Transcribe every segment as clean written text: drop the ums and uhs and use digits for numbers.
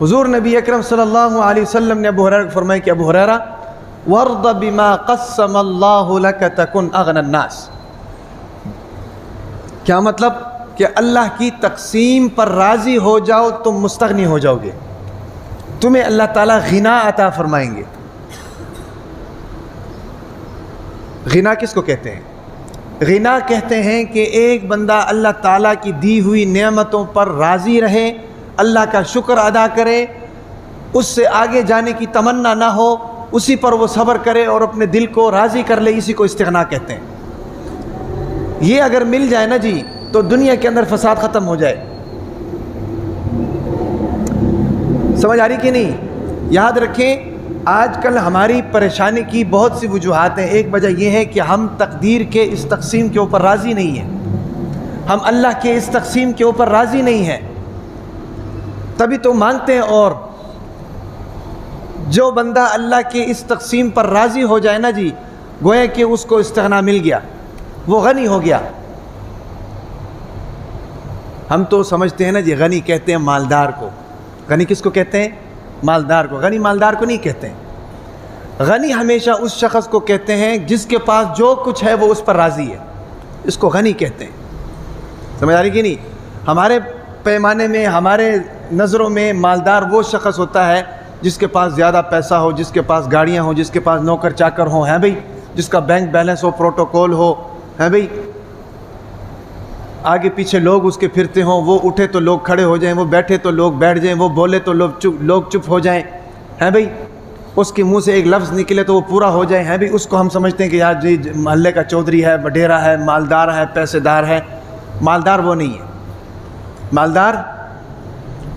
حضور نبی اکرم صلی اللہ علیہ وسلم نے ابو ہریرہ کو فرمایا کہ ابو ہریرہ وَارْضَ بِمَا قَسَّمَ اللَّهُ لَكَ تَكُنْ أَغْنَى النَّاسِ، کیا مطلب کہ اللہ کی تقسیم پر راضی ہو جاؤ تم مستغنی ہو جاؤ گے، تمہیں اللہ تعالیٰ غنا عطا فرمائیں گے۔ غنا کس کو کہتے ہیں؟ غنا کہتے ہیں کہ ایک بندہ اللہ تعالیٰ کی دی ہوئی نعمتوں پر راضی رہے، اللہ کا شکر ادا کرے، اس سے آگے جانے کی تمنا نہ ہو، اسی پر وہ صبر کرے اور اپنے دل کو راضی کر لے، اسی کو استغنا کہتے ہیں۔ یہ اگر مل جائے نا جی تو دنیا کے اندر فساد ختم ہو جائے۔ سمجھ آ رہی کہ نہیں؟ یاد رکھیں آج کل ہماری پریشانی کی بہت سی وجوہات ہیں۔ ایک وجہ یہ ہے کہ ہم تقدیر کے اس تقسیم کے اوپر راضی نہیں ہیں، ہم اللہ کے اس تقسیم کے اوپر راضی نہیں ہیں، تبھی تو مانگتے ہیں۔ اور جو بندہ اللہ کے اس تقسیم پر راضی ہو جائے نا جی، گویا کہ اس کو استغنا مل گیا، وہ غنی ہو گیا۔ ہم تو سمجھتے ہیں نا جی غنی کہتے ہیں مالدار کو۔ غنی کس کو کہتے ہیں؟ مالدار کو۔ غنی مالدار کو نہیں کہتے ہیں، غنی ہمیشہ اس شخص کو کہتے ہیں جس کے پاس جو کچھ ہے وہ اس پر راضی ہے، اس کو غنی کہتے ہیں۔ سمجھ آ رہی کہ نہیں؟ ہمارے پیمانے میں، ہمارے نظروں میں مالدار وہ شخص ہوتا ہے جس کے پاس زیادہ پیسہ ہو، جس کے پاس گاڑیاں ہوں، جس کے پاس نوکر چاکر ہوں، ہیں بھئی، جس کا بینک بیلنس ہو، پروٹوکول ہو، ہیں بھئی، آگے پیچھے لوگ اس کے پھرتے ہوں، وہ اٹھے تو لوگ کھڑے ہو جائیں، وہ بیٹھے تو لوگ بیٹھ جائیں، وہ بولے تو لوگ چپ ہو جائیں، ہیں بھئی، اس کے منہ سے ایک لفظ نکلے تو وہ پورا ہو جائے، ہیں بھئی، اس کو ہم سمجھتے ہیں کہ یار جی محلے کا چودھری ہے، وڈیرا ہے، مالدار ہے، پیسے دار ہے۔ مالدار وہ نہیں ہے، مالدار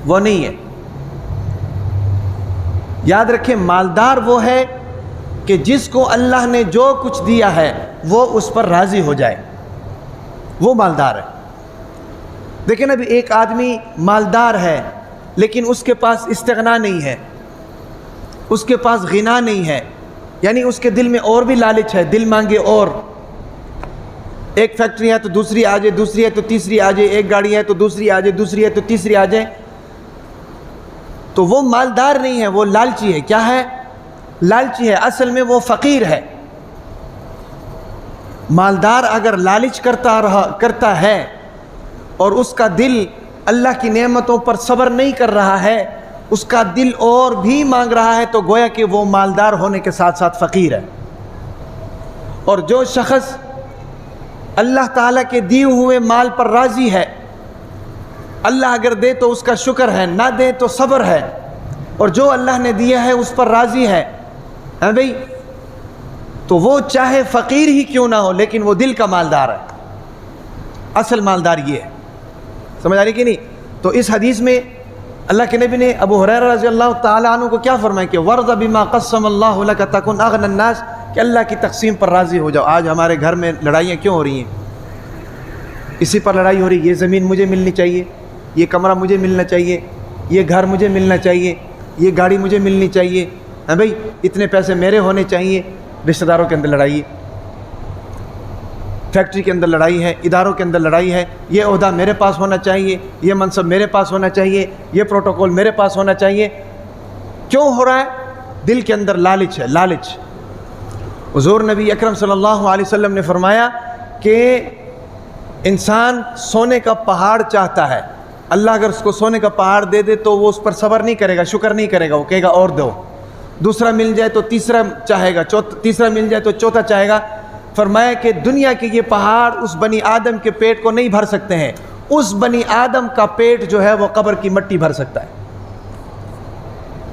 وہ نہیں ہے۔ یاد رکھیں مالدار وہ ہے کہ جس کو اللہ نے جو کچھ دیا ہے وہ اس پر راضی ہو جائے، وہ مالدار ہے۔ دیکھیں ابھی ایک آدمی مالدار ہے لیکن اس کے پاس استغنا نہیں ہے، اس کے پاس غنا نہیں ہے، یعنی اس کے دل میں اور بھی لالچ ہے، دل مانگے اور، ایک فیکٹری ہے تو دوسری آ جائے، دوسری ہے تو تیسری آ جائے، ایک گاڑی ہے تو دوسری آ جائے، دوسری ہے تو تیسری آ جائے، تو وہ مالدار نہیں ہے، وہ لالچی ہے۔ کیا ہے؟ لالچی ہے، اصل میں وہ فقیر ہے۔ مالدار اگر لالچ کرتا ہے اور اس کا دل اللہ کی نعمتوں پر صبر نہیں کر رہا ہے، اس کا دل اور بھی مانگ رہا ہے، تو گویا کہ وہ مالدار ہونے کے ساتھ ساتھ فقیر ہے۔ اور جو شخص اللہ تعالیٰ کے دیے ہوئے مال پر راضی ہے، اللہ اگر دے تو اس کا شکر ہے، نہ دے تو صبر ہے، اور جو اللہ نے دیا ہے اس پر راضی ہے، ہاں بھئی، تو وہ چاہے فقیر ہی کیوں نہ ہو لیکن وہ دل کا مالدار ہے۔ اصل مالدار یہ ہے۔ سمجھ آ رہی کہ نہیں؟ تو اس حدیث میں اللہ کے نبی نے ابو ہریرہ رضی اللہ تعالیٰ عنہ کو کیا فرمایا کہ وَارْضَ بِمَا قَسَّمَ اللَّهُ لَكَ تَكُنْ أَغْنَى النَّاسِ، کہ اللہ کی تقسیم پر راضی ہو جاؤ۔ آج ہمارے گھر میں لڑائیاں کیوں ہو رہی ہیں؟ اسی پر لڑائی ہو رہی ہے، یہ زمین مجھے ملنی چاہیے، یہ کمرہ مجھے ملنا چاہیے، یہ گھر مجھے ملنا چاہیے، یہ گاڑی مجھے ملنی چاہیے، ہاں بھئی، اتنے پیسے میرے ہونے چاہیے۔ رشتہ داروں کے اندر لڑائی ہے، فیکٹری کے اندر لڑائی ہے، اداروں کے اندر لڑائی ہے، یہ عہدہ میرے پاس ہونا چاہیے، یہ منصب میرے پاس ہونا چاہیے، یہ پروٹوکول میرے پاس ہونا چاہیے۔ کیوں ہو رہا ہے؟ دل کے اندر لالچ ہے، لالچ۔ حضور نبی اکرم صلی اللہ علیہ وسلم نے فرمایا کہ انسان سونے کا پہاڑ چاہتا ہے، اللہ اگر اس کو سونے کا پہاڑ دے دے تو وہ اس پر صبر نہیں کرے گا، شکر نہیں کرے گا، وہ کہے گا اور دو۔ دوسرا مل جائے تو تیسرا چاہے گا، تیسرا مل جائے تو چوتھا چاہے گا۔ فرمایا کہ دنیا کے یہ پہاڑ اس بنی آدم کے پیٹ کو نہیں بھر سکتے ہیں، اس بنی آدم کا پیٹ جو ہے وہ قبر کی مٹی بھر سکتا ہے۔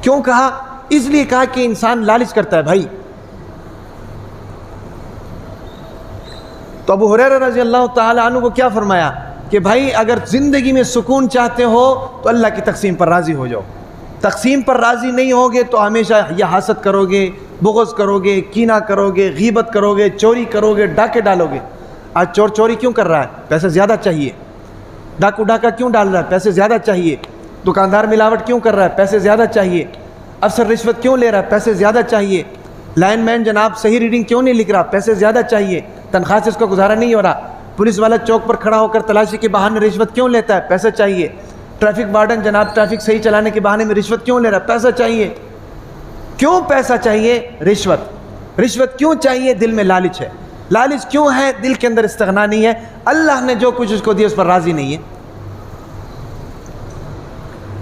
کیوں کہا؟ اس لیے کہا کہ انسان لالچ کرتا ہے بھائی۔ تو ابو ہریرہ رضی اللہ تعالی عنہ کو کیا فرمایا کہ بھائی اگر زندگی میں سکون چاہتے ہو تو اللہ کی تقسیم پر راضی ہو جاؤ۔ تقسیم پر راضی نہیں ہوگے تو ہمیشہ یا حسد کرو گے، بغض کرو گے، کینہ کرو گے، غیبت کرو گے، چوری کرو گے، ڈاکے ڈالو گے۔ آج چور چوری کیوں کر رہا ہے؟ پیسے زیادہ چاہیے۔ ڈاکو ڈاکہ کیوں ڈال رہا ہے؟ پیسے زیادہ چاہیے۔ دکاندار ملاوٹ کیوں کر رہا ہے؟ پیسے زیادہ چاہیے۔ افسر رشوت کیوں لے رہا ہے؟ پیسے زیادہ چاہیے۔ لائن مین جناب صحیح ریڈنگ کیوں نہیں لکھ رہا؟ پیسے زیادہ چاہیے، تنخواہ سے اس کا گزارا نہیں ہو رہا۔ پولیس والا چوک پر کھڑا ہو کر تلاشی کے بہانے رشوت کیوں لیتا ہے؟ پیسے چاہیے۔ ٹریفک وارڈن جناب ٹریفک صحیح چلانے کے بہانے میں رشوت کیوں لے رہا ہے؟ پیسہ چاہیے. کیوں پیسہ چاہیے؟ رشوت کیوں چاہیے؟ دل میں لالچ ہے. لالچ کیوں ہے؟ دل کے اندر استغنا نہیں ہے. اللہ نے جو کچھ اس کو دیا اس پر راضی نہیں ہے.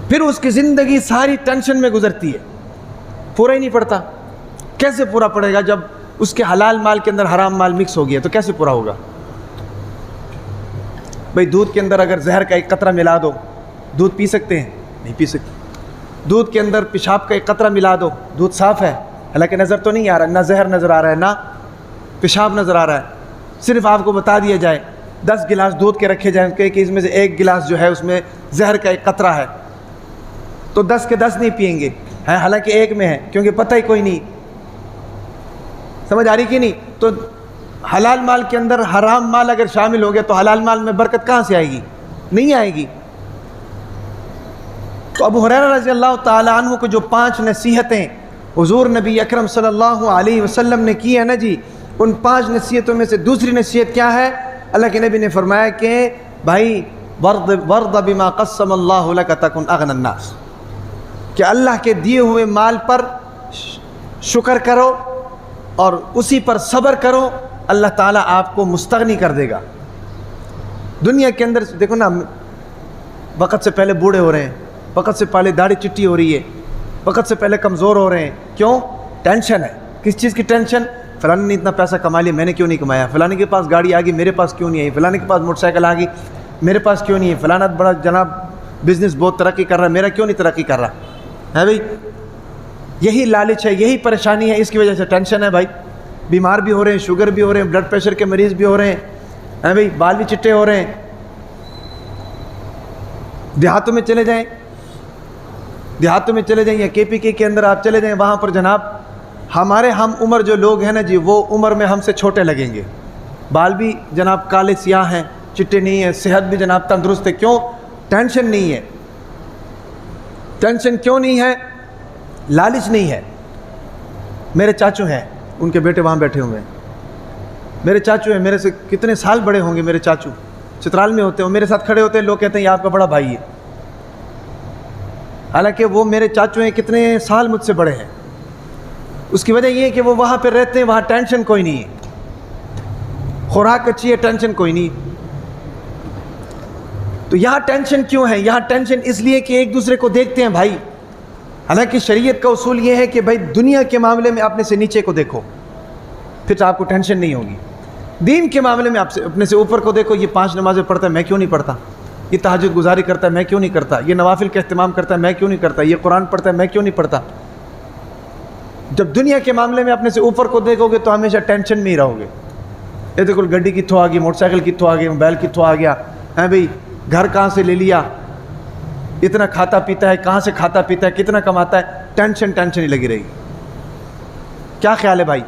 پھر اس کی زندگی ساری ٹینشن میں گزرتی ہے, پورا ہی نہیں پڑتا. کیسے پورا پڑے گا جب اس کے حلال مال کے اندر حرام مال مکس ہو گیا؟ تو کیسے پورا ہوگا؟ بھئی دودھ کے اندر اگر زہر کا ایک قطرہ ملا دو, دودھ پی سکتے ہیں؟ نہیں پی سکتے. دودھ کے اندر پیشاب کا ایک قطرہ ملا دو, دودھ صاف ہے, حالانکہ نظر تو نہیں آ رہا, نہ زہر نظر آ رہا ہے نہ پیشاب نظر آ رہا ہے. صرف آپ کو بتا دیا جائے 10 گلاس دودھ کے رکھے جائیں کہ اس میں سے ایک گلاس جو ہے اس میں زہر کا ایک قطرہ ہے, تو 10 کے 10 نہیں پئیں گے, حالانکہ ایک میں ہے, کیونکہ پتہ ہی کوئی نہیں. سمجھ آ رہی کہ نہیں؟ تو حلال مال کے اندر حرام مال اگر شامل ہو گیا تو حلال مال میں برکت کہاں سے آئے گی؟ نہیں آئے گی. تو ابو ہریرہ رضی اللہ تعالی عنہ کو جو 5 نصیحتیں حضور نبی اکرم صلی اللہ علیہ وسلم نے کی ہے نا جی, ان 5 نصیحتوں میں سے دوسری نصیحت کیا ہے؟ اللہ کے نبی نے فرمایا کہ بھائی ورض بما قسم اللہ لک تکن اغنی الناس, کہ اللہ کے دیے ہوئے مال پر شکر کرو اور اسی پر صبر کرو, اللہ تعالیٰ آپ کو مستغنی کر دے گا. دنیا کے اندر دیکھو نا, وقت سے پہلے بوڑھے ہو رہے ہیں, وقت سے پہلے داڑھی چٹی ہو رہی ہے, وقت سے پہلے کمزور ہو رہے ہیں. کیوں؟ ٹینشن ہے. کس چیز کی ٹینشن؟ فلانے نے اتنا پیسہ کما لیا, میں نے کیوں نہیں کمایا؟ فلانے کے پاس گاڑی آ گئی, میرے پاس کیوں نہیں آئی؟ فلانے کے پاس موٹر سائیکل آ گئی, میرے پاس کیوں نہیں ہے؟ فلانا بڑا جناب بزنس بہت ترقی کر رہا ہے, میرا کیوں نہیں ترقی کر رہا ہے بھائی؟ یہی لالچ ہے, یہی پریشانی ہے, اس کی وجہ سے ٹینشن ہے بھائی. بیمار بھی ہو رہے ہیں, شوگر بھی ہو رہے ہیں, بلڈ پریشر کے مریض بھی ہو رہے ہیں بھائی, بال بھی چٹے ہو رہے ہیں. دیہاتوں میں چلے جائیں, یا KPK کے اندر آپ چلے جائیں, وہاں پر جناب ہمارے ہم عمر جو لوگ ہیں نا جی, وہ عمر میں ہم سے چھوٹے لگیں گے, بال بھی جناب کالے سیاہ ہیں, چٹے نہیں ہیں, صحت بھی جناب تندرست ہے. کیوں؟ ٹینشن نہیں ہے. ٹینشن کیوں نہیں ہے؟ لالچ نہیں ہے. میرے چاچو ہیں, ان کے بیٹے وہاں بیٹھے ہوئے ہیں, میرے چاچو ہیں, میرے سے کتنے سال بڑے ہوں گے میرے چاچو, چترال میں ہوتے ہیں, میرے ساتھ کھڑے ہوتے ہیں, لوگ کہتے ہیں یہ آپ کا بڑا بھائی ہے, حالانکہ وہ میرے چاچو ہیں کتنے سال مجھ سے بڑے ہیں. اس کی وجہ یہ ہے کہ وہ وہاں پہ رہتے ہیں, وہاں ٹینشن کوئی نہیں ہے, خوراک اچھی ہے, ٹینشن کوئی نہیں. تو یہاں ٹینشن کیوں ہے؟ یہاں ٹینشن اس لیے کہ ایک دوسرے کو دیکھتے ہیں بھائی. حالانکہ شریعت کا اصول یہ ہے کہ بھائی دنیا کے معاملے میں اپنے سے نیچے کو دیکھو, پھر آپ کو ٹینشن نہیں ہوگی. دین کے معاملے میں آپ سے اپنے سے اوپر کو دیکھو, یہ 5 نمازیں پڑھتا ہے, میں کیوں نہیں پڑھتا؟ یہ تہجد گزاری کرتا ہے, میں کیوں نہیں کرتا؟ یہ نوافل کا اہتمام کرتا ہے, میں کیوں نہیں کرتا؟ یہ قرآن پڑھتا ہے, میں کیوں نہیں پڑھتا؟ جب دنیا کے معاملے میں اپنے سے اوپر کو دیکھو گے تو ہمیشہ ٹینشن میں ہی رہو گے. یہ دیکھو گڈی کتوں آ گئی, موٹر سائیکل کتوں آ گئی, موبائل کتوں آ گیا ہے بھائی, گھر کہاں سے لے لیا, اتنا کھاتا پیتا ہے, کہاں سے کھاتا پیتا ہے, کتنا کماتا ہے, ٹینشن ہی لگی رہے گی. کیا خیال ہے بھائی؟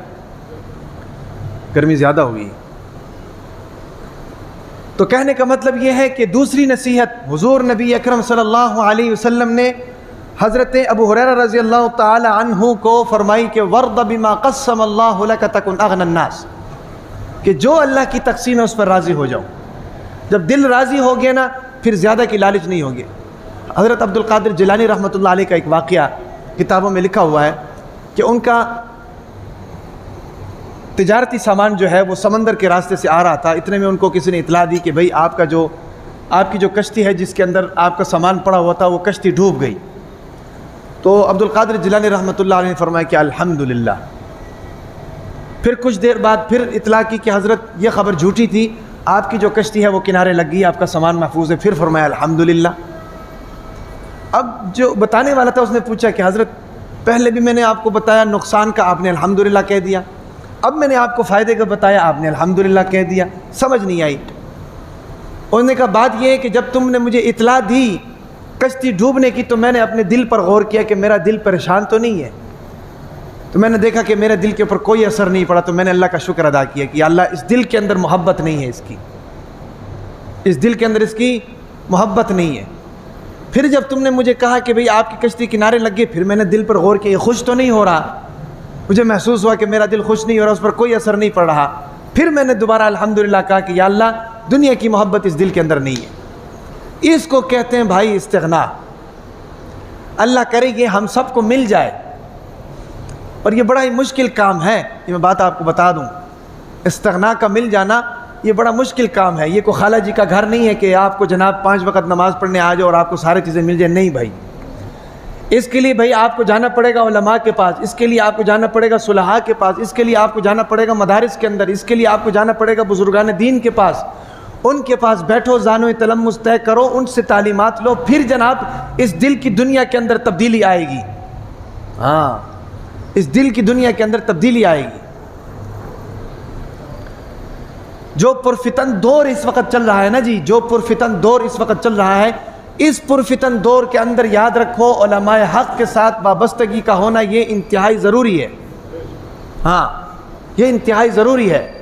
گرمی زیادہ ہو گئی. تو کہنے کا مطلب یہ ہے کہ دوسری نصیحت حضور نبی اکرم صلی اللہ علیہ وسلم نے حضرت ابو ہریرہ رضی اللہ تعالی عنہ کو فرمائی کہ ورض بما قسم اللہ لک تکن اغنی الناس, کہ جو اللہ کی تقسیم ہے اس پر راضی ہو جاؤ. جب دل راضی ہو گیا نا, پھر زیادہ کی لالچ نہیں ہوگی. حضرت عبد القادر جیلانی رحمۃ اللہ علیہ کا ایک واقعہ کتابوں میں لکھا ہوا ہے کہ ان کا تجارتی سامان جو ہے وہ سمندر کے راستے سے آ رہا تھا. اتنے میں ان کو کسی نے اطلاع دی کہ بھئی آپ کی جو کشتی ہے جس کے اندر آپ کا سامان پڑا ہوا تھا وہ کشتی ڈوب گئی. تو عبد القادر جیلانی رحمۃ اللہ علیہ نے فرمایا کہ الحمدللہ. پھر کچھ دیر بعد پھر اطلاع کی کہ حضرت یہ خبر جھوٹی تھی, آپ کی جو کشتی ہے وہ کنارے لگ گئی, آپ کا سامان محفوظ ہے. پھر فرمایا الحمدللہ. اب جو بتانے والا تھا اس نے پوچھا کہ حضرت پہلے بھی میں نے آپ کو بتایا نقصان کا, آپ نے الحمدللہ کہہ دیا, اب میں نے آپ کو فائدے کا بتایا, آپ نے الحمدللہ کہہ دیا, سمجھ نہیں آئی. انہوں نے کہا بات یہ ہے کہ جب تم نے مجھے اطلاع دی کشتی ڈوبنے کی تو میں نے اپنے دل پر غور کیا کہ میرا دل پریشان تو نہیں ہے, تو میں نے دیکھا کہ میرے دل کے اوپر کوئی اثر نہیں پڑا, تو میں نے اللہ کا شکر ادا کیا کہ اللہ اس دل کے اندر محبت نہیں ہے, اس دل کے اندر اس کی محبت نہیں ہے. پھر جب تم نے مجھے کہا کہ بھئی آپ کی کشتی کنارے لگ گئی, پھر میں نے دل پر غور کیا, یہ خوش تو نہیں ہو رہا, مجھے محسوس ہوا کہ میرا دل خوش نہیں ہو رہا, اس پر کوئی اثر نہیں پڑ رہا. پھر میں نے دوبارہ الحمدللہ کہا کہ یا اللہ دنیا کی محبت اس دل کے اندر نہیں ہے. اس کو کہتے ہیں بھائی استغنا۔ اللہ کرے یہ ہم سب کو مل جائے، اور یہ بڑا ہی مشکل کام ہے، یہ میں بات آپ کو بتا دوں، استغنا کا مل جانا یہ بڑا مشکل کام ہے۔ یہ کوئی خالہ جی کا گھر نہیں ہے کہ آپ کو جناب 5 وقت نماز پڑھنے آ جاؤ اور آپ کو ساری چیزیں مل جائیں، نہیں بھائی۔ اس کے لیے بھائی آپ کو جانا پڑے گا علماء کے پاس، اس کے لیے آپ کو جانا پڑے گا صلحاء کے پاس، اس کے لیے آپ کو جانا پڑے گا مدارس کے اندر، اس کے لیے آپ کو جانا پڑے گا بزرگان دین کے پاس، ان کے پاس بیٹھو، زانو تلمس طے کرو، ان سے تعلیمات لو، پھر جناب اس دل کی دنیا کے اندر تبدیلی آئے گی۔ ہاں، اس دل کی دنیا کے اندر تبدیلی آئے گی۔ جو پرفتن دور اس وقت چل رہا ہے نا جی، جو پرفتن دور اس وقت چل رہا ہے، اس پرفتن دور کے اندر یاد رکھو علماء حق کے ساتھ وابستگی کا ہونا یہ انتہائی ضروری ہے۔ ہاں، یہ انتہائی ضروری ہے۔